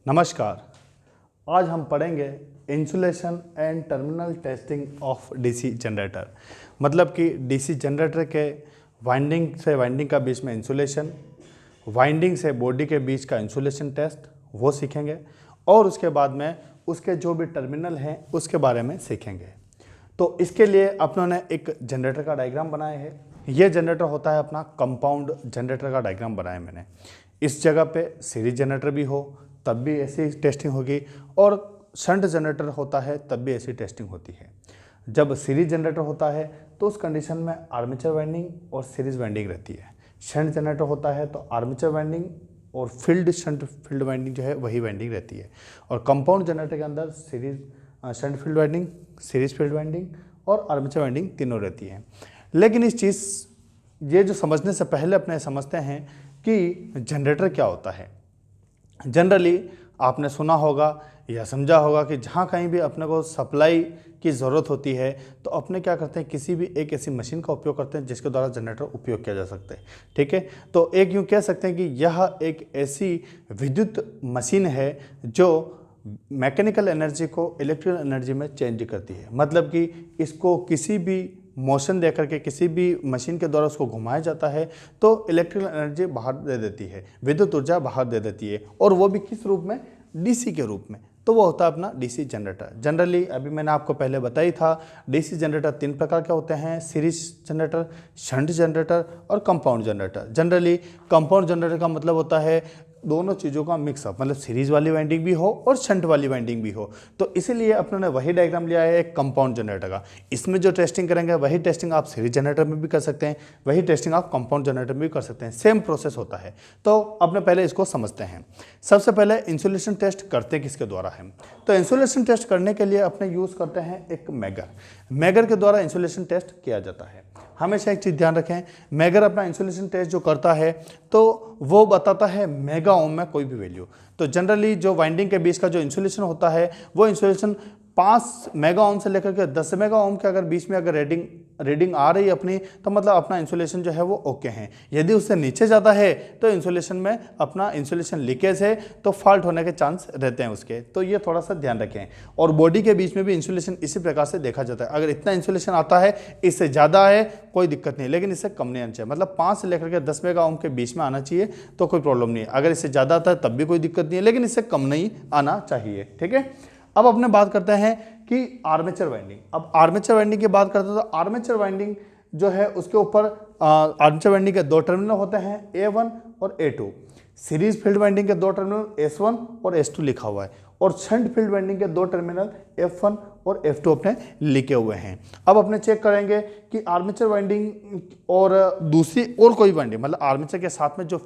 नमस्कार। आज हम पढ़ेंगे insulation and terminal testing of DC generator. मतलब कि डीसी जनरेटर के वाइंडिंग से वाइंडिंग का बीच में इंसुलेशन, वाइंडिंग से बॉडी के बीच का इंसुलेशन टेस्ट वो सीखेंगे और उसके बाद में उसके जो भी टर्मिनल हैं उसके बारे में सीखेंगे। तो इसके लिए अपनों ने एक जनरेटर का डायग्राम बनाया है। ये जनरेटर होता है अपना कंपाउंड जनरेटर का डायग्राम बनाया मैंने। इस जगह पे सीरीज जनरेटर भी हो तब भी ऐसी टेस्टिंग होगी और शंट जनरेटर होता है तब भी ऐसी टेस्टिंग होती है। जब सीरीज जनरेटर होता है तो उस कंडीशन में आर्मेचर वाइंडिंग और सीरीज वाइंडिंग रहती है। शंट जनरेटर होता है तो आर्मेचर वाइंडिंग और फील्ड वाइंडिंग जो है वही वाइंडिंग रहती है। और कंपाउंड जनरेटर के अंदर series shunt field winding, series field winding और आर्मेचर वाइंडिंग तीनों रहती है। लेकिन इस चीज़ ये जो समझने से पहले अपने समझते हैं कि जनरेटर क्या होता है। जनरली आपने सुना होगा या समझा होगा कि जहाँ कहीं भी अपने को सप्लाई की ज़रूरत होती है तो अपने क्या करते हैं, किसी भी एक ऐसी मशीन का उपयोग करते हैं जिसके द्वारा जनरेटर उपयोग किया जा सकता है। ठीक है, तो एक यूँ कह सकते हैं कि यह एक ऐसी विद्युत मशीन है जो मैकेनिकल एनर्जी को इलेक्ट्रिकल एनर्जी में चेंज करती है। मतलब कि इसको किसी भी मोशन दे करके किसी भी मशीन के द्वारा उसको घुमाया जाता है तो इलेक्ट्रिकल एनर्जी बाहर दे देती है, विद्युत ऊर्जा बाहर दे देती है। और वो भी किस रूप में? डीसी के रूप में। तो वो होता है अपना डीसी जनरेटर। जनरली अभी मैंने आपको पहले बताई था डीसी जनरेटर तीन प्रकार के होते हैं: सीरीज जनरेटर, शंट जनरेटर और compound generator. Generally compound generator का मतलब होता है दोनों चीज़ों का मिक्सअप, मतलब सीरीज वाली वाइंडिंग भी हो और शंट वाली वाइंडिंग भी हो। तो इसीलिए अपने ने वही डायग्राम लिया है एक कंपाउंड जनरेटर का। इसमें जो टेस्टिंग करेंगे वही टेस्टिंग आप सीरीज जनरेटर में भी कर सकते हैं, वही टेस्टिंग आप कंपाउंड जनरेटर में भी कर सकते हैं। सेम प्रोसेस होता है। तो अपने पहले इसको समझते हैं। सबसे पहले इंसुलेशन टेस्ट करते किसके द्वारा है? तो इंसुलेशन टेस्ट करने के लिए अपने यूज़ करते हैं एक मैगर के द्वारा इंसुलेशन टेस्ट किया जाता है। हमेशा एक चीज़ ध्यान रखें, मैगर अपना इंसुलेशन टेस्ट जो करता है तो वो बताता है मेगा ओम में कोई भी वैल्यू। तो जनरली जो वाइंडिंग के बीच का जो इंसुलेशन होता है वो इंसुलेशन 5 मेगा ओम से लेकर के 10 मेगा ओम के अगर बीच में अगर रीडिंग आ रही है अपनी, तो मतलब अपना इंसुलेशन जो है वो ओके है। यदि उससे नीचे ज़्यादा है तो इंसुलेशन में अपना इंसुलेशन लीकेज है, तो फॉल्ट होने के चांस रहते हैं उसके। तो ये थोड़ा सा ध्यान रखें। और बॉडी के बीच में भी इंसुलेशन इसी प्रकार से देखा जाता है। अगर इतना इंसुलेशन आता है, इससे ज़्यादा है कोई दिक्कत नहीं, लेकिन इससे कम नहीं आना चाहिए। मतलब 5 से लेकर के 10 मेगा ओम के बीच में आना चाहिए तो कोई प्रॉब्लम नहीं है। अगर इससे ज़्यादा आता है तब भी कोई दिक्कत नहीं है, लेकिन इससे कम नहीं आना चाहिए। ठीक है, अब अपने बात करते हैं कि आर्मेचर वाइंडिंग। अब आर्मेचर वाइंडिंग की बात करते हैं तो आर्मेचर वाइंडिंग जो है उसके ऊपर आर्मेचर वाइंडिंग के दो टर्मिनल होते हैं, A1 और A2। सीरीज फील्ड वाइंडिंग के दो टर्मिनल S1 और S2 लिखा हुआ है और शंट फील्ड वाइंडिंग के दो टर्मिनल F1 और F2 अपने लिखे हुए हैं। अब अपने चेक करेंगे कि आर्मेचर वाइंडिंग और दूसरी और कोई वाइंडिंग, मतलब आर्मेचर के साथ में जो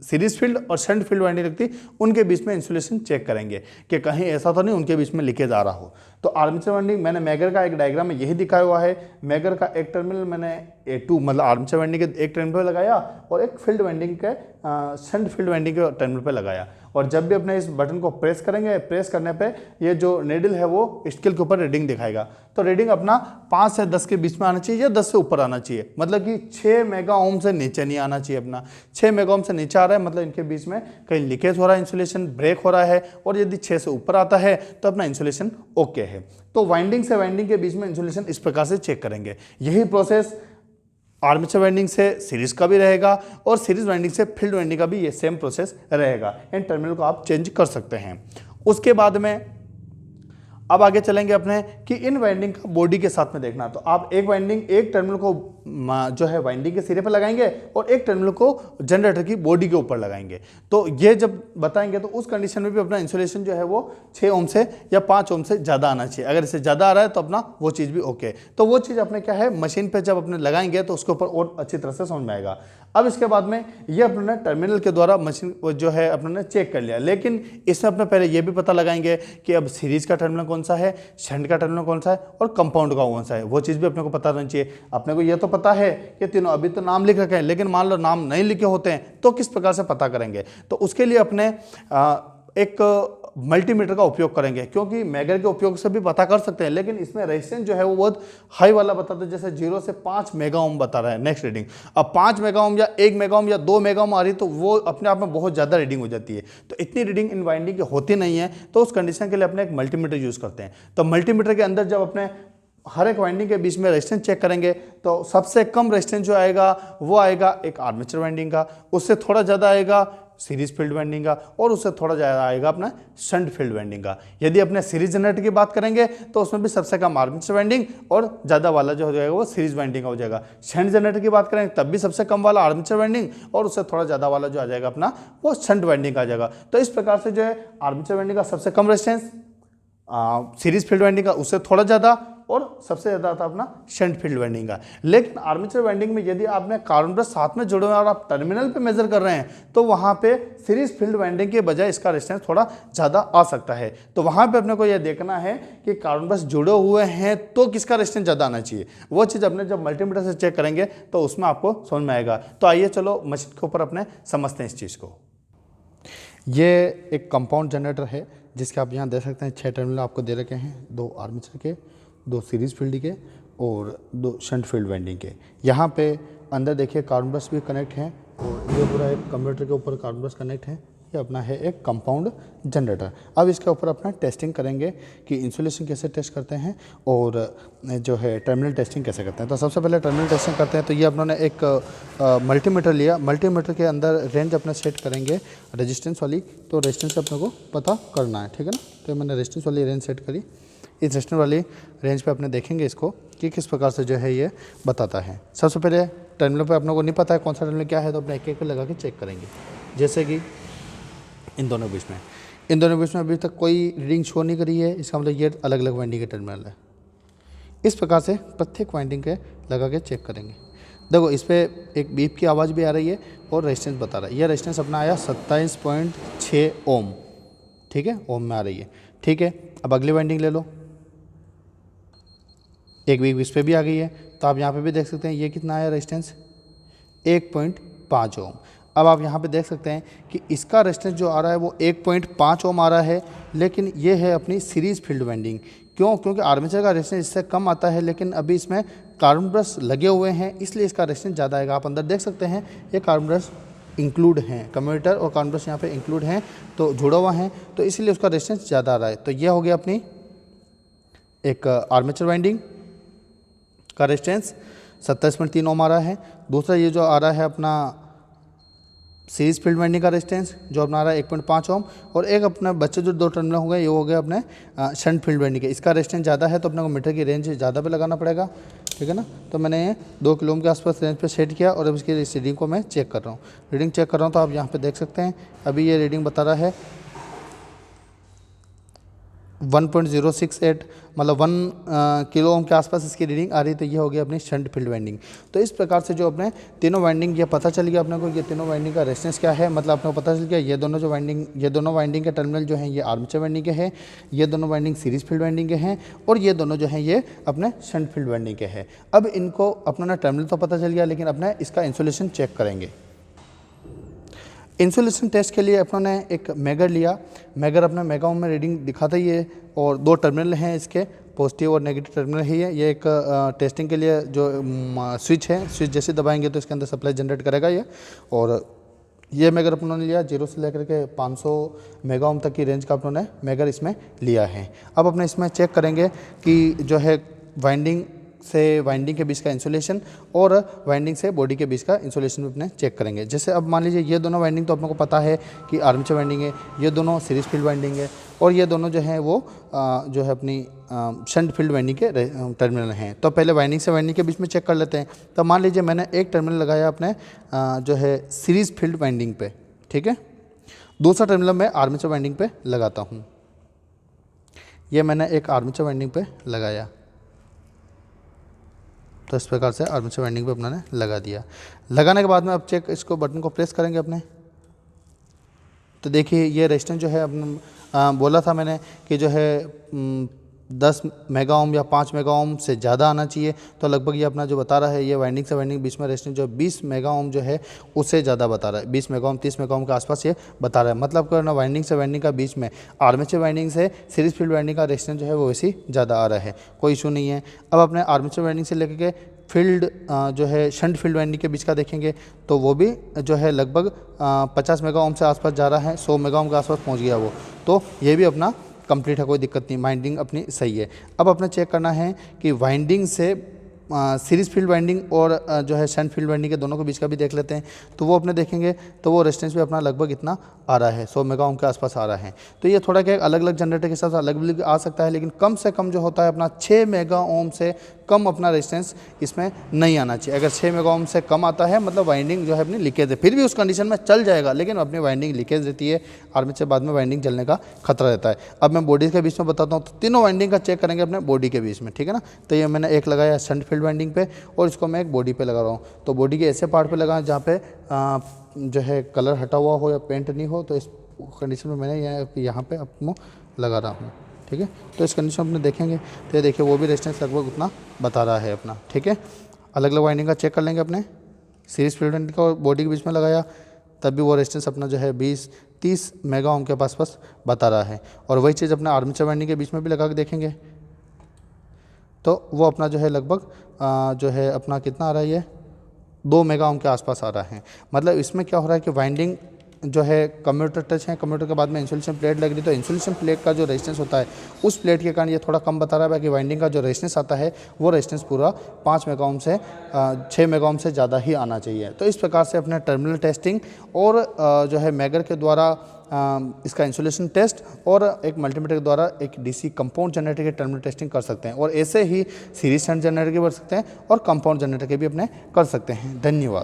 सीरीज फील्ड और शंट फील्ड वाइंडिंग रखती है उनके बीच में इंसुलेशन चेक करेंगे कि कहीं ऐसा तो नहीं उनके बीच में लीकेज आ रहा हो। तो आर्मेचर वाइंडिंग मैंने मैगर का एक डायग्राम में यही दिखाया हुआ है। मैगर का एक टर्मिनल मैंने A2 मतलब आर्मेचर वाइंडिंग के एक टर्मिनल पर लगाया और एक फील्ड वाइंडिंग के शंट फील्ड वाइंडिंग के टर्मिनल पर लगाया। और जब भी अपने इस बटन को प्रेस करेंगे, प्रेस करने पे ये जो नीडल है वो स्केल के ऊपर रीडिंग दिखाएगा। तो रीडिंग अपना 5 से 10 के बीच में आना चाहिए या 10 से ऊपर आना चाहिए। मतलब कि 6 मेगा ओम से नीचे नहीं आना चाहिए। अपना 6 मेगा ओम से नीचे आ रहा है मतलब इनके बीच में कहीं लीकेज हो रहा है, इंसुलेशन ब्रेक हो रहा है। और यदि 6 से ऊपर आता है तो अपना इंसुलेशन ओके है। तो वाइंडिंग से वाइंडिंग के बीच में इंसुलेशन इस प्रकार से चेक करेंगे। यही प्रोसेस आर्मेचर वाइंडिंग से सीरीज का भी रहेगा और सीरीज वाइंडिंग से फील्ड वाइंडिंग का भी ये सेम प्रोसेस रहेगा। इन टर्मिनल को आप चेंज कर सकते हैं। उसके बाद में अब आगे चलेंगे अपने कि इन वाइंडिंग का बॉडी के साथ में देखना। तो आप एक टर्मिनल को जो है वाइंडिंग के सिरे पर लगाएंगे और एक टर्मिनल को जनरेटर की बॉडी के ऊपर लगाएंगे। तो ये जब बताएंगे तो उस कंडीशन में भी अपना इंसुलेशन जो है वो 6 ओम से या 5 ओम से ज़्यादा आना चाहिए। अगर इससे ज़्यादा आ रहा है तो अपना वो चीज़ भी ओके। तो वो चीज़ अपने क्या है, मशीन पर जब अपने लगाएंगे तो उसके ऊपर और अच्छी तरह से समझ में आएगा। अब इसके बाद में ये अपने टर्मिनल के द्वारा मशीन जो है अपने चेक कर लिया, लेकिन इसमें अपने पहले ये भी पता लगाएंगे कि अब सीरीज का टर्मिनल कौन सा है, शंट का टर्मिनल कौन सा है और कंपाउंड का कौन सा है। वो चीज़ भी अपने को पता रहनी चाहिए। अपने को ये तो पता है कि तीनों, अभी तो नाम लिख रखे हैं, लेकिन मान लो नाम नहीं लिखे होते हैं तो किस प्रकार से पता करेंगे? तो उसके लिए अपने एक मल्टीमीटर का उपयोग करेंगे, क्योंकि मैगर के उपयोग से भी पता कर सकते हैं, लेकिन इसमें रेजिस्टेंस जो है वो बहुत हाई वाला बताता है, जैसे 0 से 5 मेगा ओम बता रहा है नेक्स्ट रीडिंग। अब 5 मेगा ओम या 1 मेगा ओम या 2 मेगा ओम आ रही है तो वो अपने आप में बहुत ज़्यादा रीडिंग हो जाती है। तो इतनी रीडिंग इन वाइंडिंग की होती नहीं है, तो उस कंडीशन के लिए अपने एक मल्टीमीटर यूज़ करते हैं। तो मल्टीमीटर के अंदर जब अपने हर एक वाइंडिंग के बीच में रेजिस्टेंस चेक करेंगे तो सबसे कम रेजिस्टेंस जो आएगा वो आएगा एक आर्मेचर वाइंडिंग का, उससे थोड़ा ज़्यादा आएगा सीरीज फील्ड वाइंडिंग का, और उससे थोड़ा ज़्यादा आएगा अपना शंट फील्ड वाइंडिंग का। यदि अपने सीरीज जनरेटर की बात करेंगे तो उसमें भी सबसे कम आर्मेचर वाइंडिंग और ज़्यादा वाला जो हो जाएगा वो सीरीज वाइंडिंग का हो जाएगा। शंट जनरेटर की बात करेंगे तब भी सबसे कम वाला आर्मेचर वाइंडिंग और उससे थोड़ा ज़्यादा वाला जो आ जाएगा अपना वो शंट वाइंडिंग का आ जाएगा। तो इस प्रकार से जो है आर्मेचर वाइंडिंग का सबसे कम रेजिस्टेंस, सीरीज फील्ड वाइंडिंग का उससे थोड़ा ज़्यादा, और सबसे ज़्यादा था अपना शंट फील्ड वाइंडिंग का। लेकिन आर्मेचर वाइंडिंग में यदि आपने कार्बन ब्रश साथ में जुड़े हुए और आप टर्मिनल पे मेजर कर रहे हैं तो वहाँ पे सीरीज फील्ड वाइंडिंग के बजाय इसका रेजिस्टेंस थोड़ा ज़्यादा आ सकता है। तो वहाँ पे अपने को यह देखना है कि कार्बन ब्रश जुड़े हुए हैं तो किसका रेजिस्टेंस ज़्यादा आना चाहिए। वो चीज़ अपने जब मल्टीमीटर से चेक करेंगे तो उसमें आपको समझ में आएगा। तो आइए चलो मशीन के ऊपर अपने समझते हैं इस चीज़ को। ये एक कंपाउंड जनरेटर है जिसके आप यहाँ देख सकते हैं 6 टर्मिनल आपको दे रखे हैं, 2 आर्मेचर के, 2 सीरीज फील्ड के और 2 शंट फील्ड वाइंडिंग के। यहाँ पे अंदर देखिए कार्बन ब्रश भी कनेक्ट हैं और ये पूरा एक कंप्यूटर के ऊपर कार्बन ब्रश कनेक्ट है। ये अपना है एक कंपाउंड जनरेटर। अब इसके ऊपर अपना टेस्टिंग करेंगे कि इंसुलेशन कैसे टेस्ट करते हैं और जो है टर्मिनल टेस्टिंग कैसे करते हैं। तो सबसे पहले टर्मिनल टेस्टिंग करते हैं। तो ये अपनों ने एक मल्टीमीटर लिया, मल्टीमीटर के अंदर रेंज अपना सेट करेंगे रेजिस्टेंस वाली। तो रेजिस्टेंस अपने को पता करना है, ठीक है ना। तो मैंने रेजिस्टेंस वाली रेंज सेट करी। इस रेजिस्टेंस वाली रेंज पे अपने देखेंगे इसको कि किस प्रकार से जो है ये बताता है। सबसे पहले टर्मिनल पे अपने को नहीं पता है कौन सा टर्मिनल क्या है, तो अपने एक लगा के चेक करेंगे। जैसे कि इन दोनों बीच में अभी तक कोई रीडिंग शो नहीं करी है, इसका मतलब ये अलग अलग वाइंडिंग के टर्मिनल है। इस प्रकार से प्रत्येक वाइंडिंग के लगा के चेक करेंगे। देखो इस पर एक बीप की आवाज़ भी आ रही है और रेजिस्टेंस बता रहा है। यह रेजिस्टेंस अपना आया 27.6 ओम, ठीक है, ओम में आ रही है, ठीक है। अब अगली वाइंडिंग ले लो, एक बीप इस पर भी आ गई है। तो आप यहाँ पे भी देख सकते हैं ये कितना आया रेजिस्टेंस, 1.5 ओम। अब आप यहाँ पे देख सकते हैं कि इसका रेजिस्टेंस जो आ रहा है वो 1.5 ओम आ रहा है, लेकिन ये है अपनी सीरीज फील्ड वाइंडिंग। क्यों? क्योंकि आर्मेचर का रेजिस्टेंस इससे कम आता है, लेकिन अभी इसमें कार्बन ब्रश लगे हुए हैं इसलिए इसका रेजिस्टेंस ज़्यादा आएगा। आप अंदर देख सकते हैं ये कार्बन ब्रश इंक्लूड हैं, कम्यूटेटर और कार्बन ब्रश यहाँ पे इंक्लूड हैं, तो जुड़ा हुआ हैं, तो इसीलिए उसका रेजिस्टेंस ज़्यादा आ रहा है। तो ये हो गया अपनी एक आर्मेचर वाइंडिंग का रेजिस्टेंस 27.3 ओम आ रहा है। दूसरा ये जो आ रहा है अपना सीरीज फील्ड वाइंडिंग का रेजिस्टेंस जो अपना आ रहा है 1.5 ओम, और एक अपना बच्चे जो 2 टर्मिनल हो गए ये हो गए अपने शंट फील्ड वाइंडिंग के। इसका रेजिस्टेंस ज़्यादा है तो अपने को मीटर की रेंज ज़्यादा पे लगाना पड़ेगा, ठीक है ना। तो मैंने 2 किलो ओम के आसपास रेंज पे सेट किया और अब इसकी इस रीडिंग को मैं चेक कर रहा हूँ। रीडिंग चेक कर रहा हूँ तो आप यहाँ पर देख सकते हैं अभी ये रीडिंग बता रहा है 1.068, मतलब 1 किलो ओम के आसपास इसकी रीडिंग आ रही। तो ये हो गया अपनी शंट फील्ड वाइंडिंग। तो इस प्रकार से जो अपने तीनों वाइंडिंग ये पता चल गया अपने को, ये तीनों वाइंडिंग का रेजिस्टेंस क्या है, मतलब अपने को पता चल गया ये दोनों वाइंडिंग के टर्मिनल जो हैं ये आर्मेचर वाइंडिंग के हैं, ये दोनों वाइंडिंग सीरीज फील्ड वाइंडिंग के हैं, और ये दोनों जो हैं ये अपने शंट फील्ड वाइंडिंग के हैं। अब इनको अपना टर्मिनल तो पता चल गया, लेकिन अपना इसका इंसुलेशन चेक करेंगे। इंसुलेशन टेस्ट के लिए अपनों ने एक मैगर लिया। मैगर अपना मेगा ओम में रीडिंग दिखाता ही है, और 2 टर्मिनल हैं इसके, पॉजिटिव और नेगेटिव टर्मिनल ही है। ये एक टेस्टिंग के लिए जो स्विच है, स्विच जैसे दबाएंगे तो इसके अंदर सप्लाई जनरेट करेगा ये। और ये मैगर अपनों ने लिया 0 से लेकर के 500 मेगा ओम तक की रेंज का अपनों ने मैगर इसमें लिया है। अब अपने इसमें चेक करेंगे कि जो है वाइंडिंग से वाइंडिंग के बीच का इंसुलेशन और वाइंडिंग से बॉडी के बीच का इंसुलेशन भी अपने चेक करेंगे। जैसे अब मान लीजिए ये दोनों वाइंडिंग तो अपने को पता है कि आर्मेचर वाइंडिंग है, ये दोनों सीरीज फील्ड वाइंडिंग है, और ये दोनों जो हैं वो जो है अपनी शंट फील्ड वाइंडिंग के टर्मिनल हैं। तो पहले वाइंडिंग से वाइंडिंग के बीच में चेक कर लेते हैं। तो मान लीजिए मैंने एक टर्मिनल लगाया अपने जो है सीरीज फील्ड वाइंडिंग पे, ठीक है, दूसरा टर्मिनल मैं आर्मेचर वाइंडिंग पे लगाता हूँ। ये मैंने एक आर्मेचर वाइंडिंग पे लगाया, तो इस प्रकार से आर्मेचर वाइंडिंग पे अपना ने लगा दिया। लगाने के बाद में अब चेक इसको बटन को प्रेस करेंगे अपने, तो देखिए ये रेजिस्टेंस जो है अपना बोला था मैंने कि जो है 10 मेगा ओम या 5 मेगा ओम से ज़्यादा आना चाहिए। तो लगभग ये अपना जो बता रहा है, ये वाइंडिंग से वाइंडिंग बीच में रेजिस्टेंस जो 20 मेगा ओम जो है उससे ज़्यादा बता रहा है। 20 मेगा ओम 30 मेगा ओम के आसपास ये बता रहा है। मतलब करना वाइंडिंग से वाइंडिंग का बीच में आर्मेचर वाइंडिंग से सीरीज फील्ड वाइंडिंग का रेजिस्टेंस जो है वो वैसे ज़्यादा आ रहा है, कोई इशू नहीं है। अब अपने आर्मेचर वाइंडिंग से लेकर के फील्ड जो है शंट फील्ड वाइंडिंग के बीच का देखेंगे तो वो भी जो है लगभग 50 मेगा ओम से आसपास जा रहा है, 100 मेगा ओम के आसपास पहुंच गया वो। तो ये भी अपना कंप्लीट है, कोई दिक्कत नहीं, वाइंडिंग अपनी सही है। अब अपने चेक करना है कि वाइंडिंग से सीरीज फील्ड वाइंडिंग और जो है शंट फील्ड वाइंडिंग के दोनों के बीच का भी देख लेते हैं। तो वो अपने देखेंगे तो वो रेजिस्टेंस भी अपना लगभग इतना आ रहा है, 100 मेगा ओम के आसपास आ रहा है। तो ये थोड़ा क्या अलग अलग जनरेटर के साथ अलग अलग आ सकता है, लेकिन कम से कम जो होता है अपना 6 मेगा ओम से कम अपना रेजिस्टेंस इसमें नहीं आना चाहिए। अगर 6 मेगा ओम से कम आता है मतलब वाइंडिंग जो है अपनी लीकेज है, फिर भी उस कंडीशन में चल जाएगा, लेकिन अपनी वाइंडिंग लीकेज रहती है, आर्मेचर बाद में वाइंडिंग जलने का खतरा रहता है। अब मैं बॉडी के बीच में बताता हूँ, तो तीनों वाइंडिंग का चेक करेंगे अपने बॉडी के बीच में, ठीक है ना। तो ये मैंने एक लगाया शंट फील्ड वाइंडिंग पे और इसको मैं एक बॉडी पे लगा रहा हूँ। तो बॉडी के ऐसे पार्ट पे लगाएं जहाँ पे जो है कलर हटा हुआ हो या पेंट नहीं हो। तो इस कंडीशन में मैंने यहाँ पे अपना लगा रहा हूँ, ठीक है। तो इस कंडीशन में देखेंगे तो ये देखिए वो भी रेजिस्टेंस लगभग उतना बता रहा है अपना, ठीक है। अलग अलग वाइंडिंग का चेक कर लेंगे अपने। सीरीज फील्ड वाइंडिंग का बॉडी के बीच में लगाया तब भी वो रेजिस्टेंस अपना जो है 20-30 मेगा ओम के पास बता रहा है। और वही चीज़ अपने आर्मेचर वाइंडिंग के बीच में भी लगा के देखेंगे तो वो अपना जो है लगभग जो है अपना कितना आ रहा है, ये 2 मेगा ओम के आसपास आ रहा है। मतलब इसमें क्या हो रहा है कि वाइंडिंग जो है कम्यूटर टच है, कम्यूटर के बाद में इंसुलेशन प्लेट लग रही, तो इंसुलेशन प्लेट का जो रेजिस्टेंस होता है उस प्लेट के कारण ये थोड़ा कम बता रहा है। बाकी वाइंडिंग का जो रेजिस्टेंस आता है वो रेजिस्टेंस पूरा 5 मेगा ओम से 6 मेगा ओम से ज़्यादा ही आना चाहिए। तो इस प्रकार से अपने टर्मिनल टेस्टिंग और जो है मैगर के द्वारा इसका इंसुलेशन टेस्ट और एक मल्टीमीटर के द्वारा एक डीसी कंपाउंड जनरेटर की टर्मिनल टेस्टिंग कर सकते हैं। और ऐसे ही सीरीज शंट जनरेटर के कर सकते हैं और कंपाउंड जनरेटर के भी अपने कर सकते हैं। धन्यवाद।